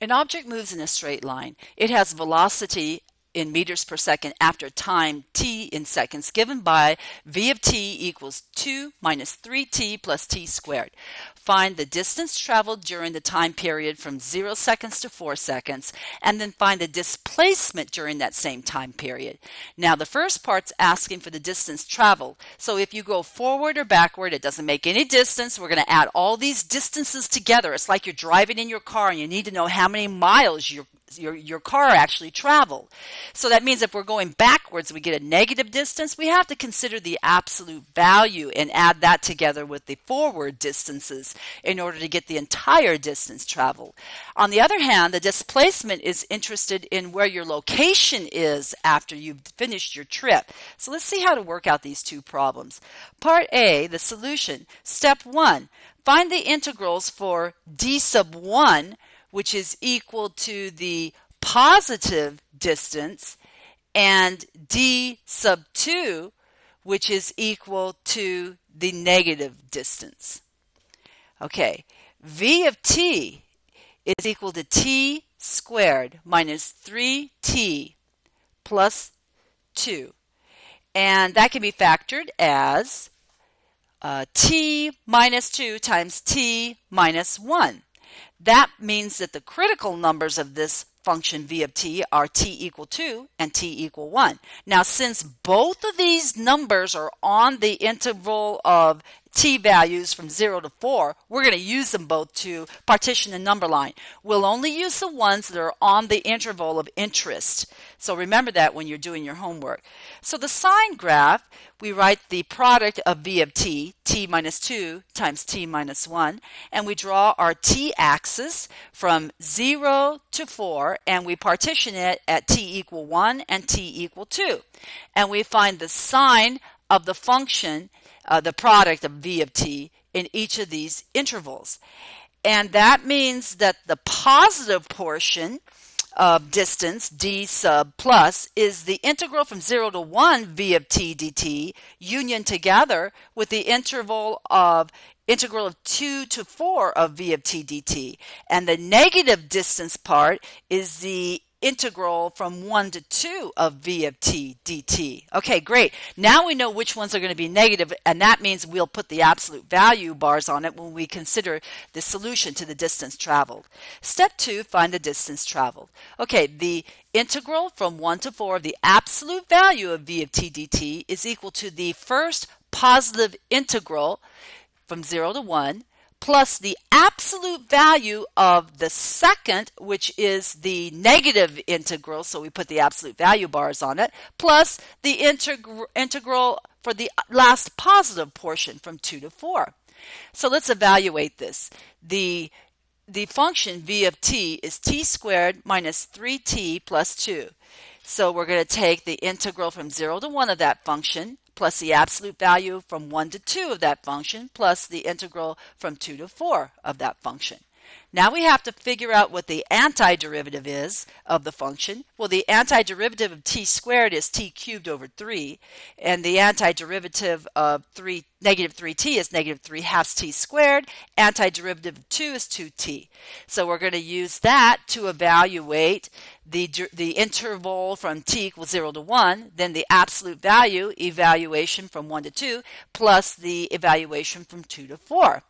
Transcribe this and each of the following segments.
An object moves in a straight line. It has velocity in meters per second after time t in seconds, given by v of t equals 2 minus 3t plus t squared. Find the distance traveled during the time period from 0 seconds to 4 seconds, and then find the displacement during that same time period. Now, the first part's asking for the distance traveled. So if you go forward or backward, it doesn't make any distance. We're going to add all these distances together. It's like you're driving in your car and you need to know how many miles your car actually traveled. So that means if we're going backwards, we get a negative distance. We have to consider the absolute value and add that together with the forward distances in order to get the entire distance traveled. On the other hand, the displacement is interested in where your location is after you've finished your trip. So let's see how to work out these two problems. Part A, the solution. Step 1, find the integrals for d sub 1, which is equal to the positive distance, and d sub 2, which is equal to the negative distance. Okay, v of t is equal to t squared minus 3t plus 2. And that can be factored as t minus 2 times t minus 1. That means that the critical numbers of this function v of t are t equal 2 and t equal 1. Now, since both of these numbers are on the interval of t values from 0 to 4, we're going to use them both to partition the number line. We'll only use the ones that are on the interval of interest. So remember that when you're doing your homework. So the sign graph, we write the product of v of t, t minus 2 times t minus 1, and we draw our t-axis from 0 to 4, and we partition it at t equal 1 and t equal 2. And we find the sign of the function, the product of v of t, in each of these intervals. And that means that the positive portion of distance, d sub plus, is the integral from 0 to 1 v of t dt, union together with the integral of 2 to 4 of v of t dt. And the negative distance part is the integral from 1 to 2 of v of t dt. Okay, great. Now we know which ones are going to be negative, and that means we'll put the absolute value bars on it when we consider the solution to the distance traveled. Step 2, find the distance traveled. Okay, the integral from 1 to 4 of the absolute value of v of t dt is equal to the first positive integral from 0 to 1 plus the absolute value of the second, which is the negative integral, so we put the absolute value bars on it, plus the integral for the last positive portion from 2 to 4. So let's evaluate this. The function v of t is t squared minus 3t plus 2. So we're going to take the integral from 0 to 1 of that function, plus the absolute value from 1 to 2 of that function, plus the integral from 2 to 4 of that function. Now we have to figure out what the antiderivative is of the function. Well, the antiderivative of t squared is t cubed over 3, and the antiderivative of negative 3t is negative 3 halves t squared. Antiderivative of 2 is 2t. So we're going to use that to evaluate the interval from t equals 0 to 1, then the absolute value evaluation from 1 to 2, plus the evaluation from 2 to 4.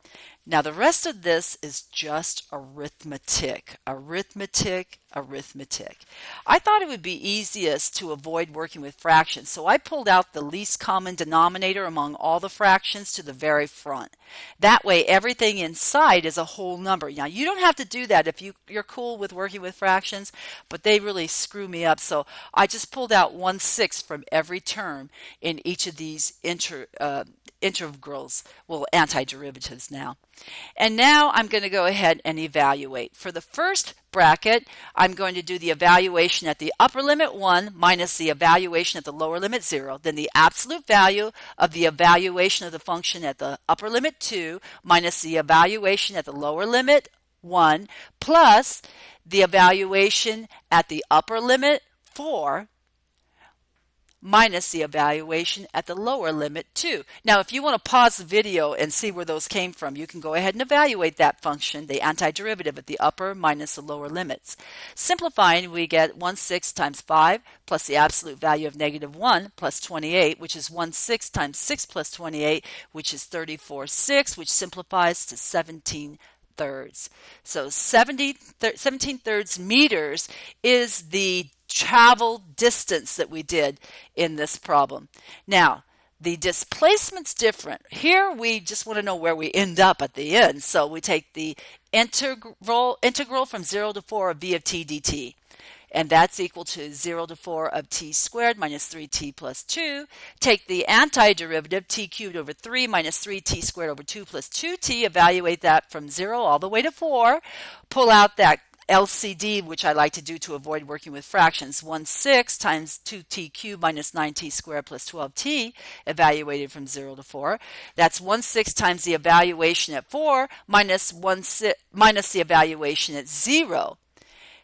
Now the rest of this is just arithmetic. Arithmetic. I thought it would be easiest to avoid working with fractions, so I pulled out the least common denominator among all the fractions to the very front. That way everything inside is a whole number. Now you don't have to do that if you're cool with working with fractions, but they really screw me up, so I just pulled out 1/6 from every term in each of these integrals, well, antiderivatives now. And now I'm going to go ahead and evaluate. For the first bracket, I'm going to do the evaluation at the upper limit 1 minus the evaluation at the lower limit 0, then the absolute value of the evaluation of the function at the upper limit 2 minus the evaluation at the lower limit 1 plus the evaluation at the upper limit 4 minus the evaluation at the lower limit 2. Now, if you want to pause the video and see where those came from, you can go ahead and evaluate that function, the antiderivative at the upper minus the lower limits. Simplifying, we get 1/6 times 5 plus the absolute value of -1 plus 28, which is 1/6 times 6 plus 28, which is 34/6, which simplifies to 17/3. So 17/3 meters is the travel distance that we did in this problem. Now, the displacement's different. Here we just want to know where we end up at the end. So we take the integral from 0 to 4 of v of t dt. And that's equal to 0 to 4 of t squared minus 3t plus 2. Take the antiderivative, t cubed over 3 minus 3t squared over 2 plus 2t. Evaluate that from 0 all the way to 4. Pull out that LCD, which I like to do to avoid working with fractions. 1/6 times 2t cubed minus 9t squared plus 12t, evaluated from 0 to 4. That's 1/6 times the evaluation at 4 minus the evaluation at 0.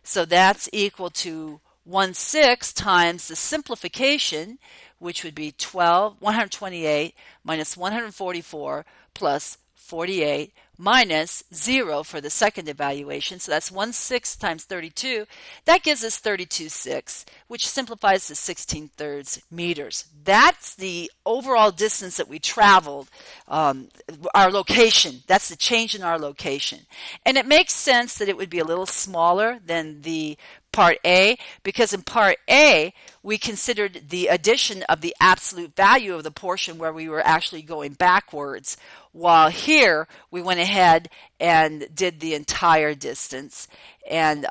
So that's equal to 1/6 times the simplification, which would be 128 minus 144 plus 48 minus 0 for the second evaluation. So that's 1/6 times 32. That gives us 32/6, which simplifies to 16/3 meters. That's the overall distance that we traveled, our location. That's the change in our location. And it makes sense that it would be a little smaller than the Part A, because in Part A, we considered the addition of the absolute value of the portion where we were actually going backwards, while here we went ahead and did the entire distance, and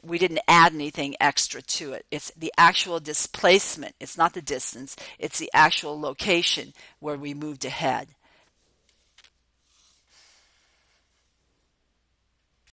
we didn't add anything extra to it. It's the actual displacement. It's not the distance. It's the actual location where we moved ahead.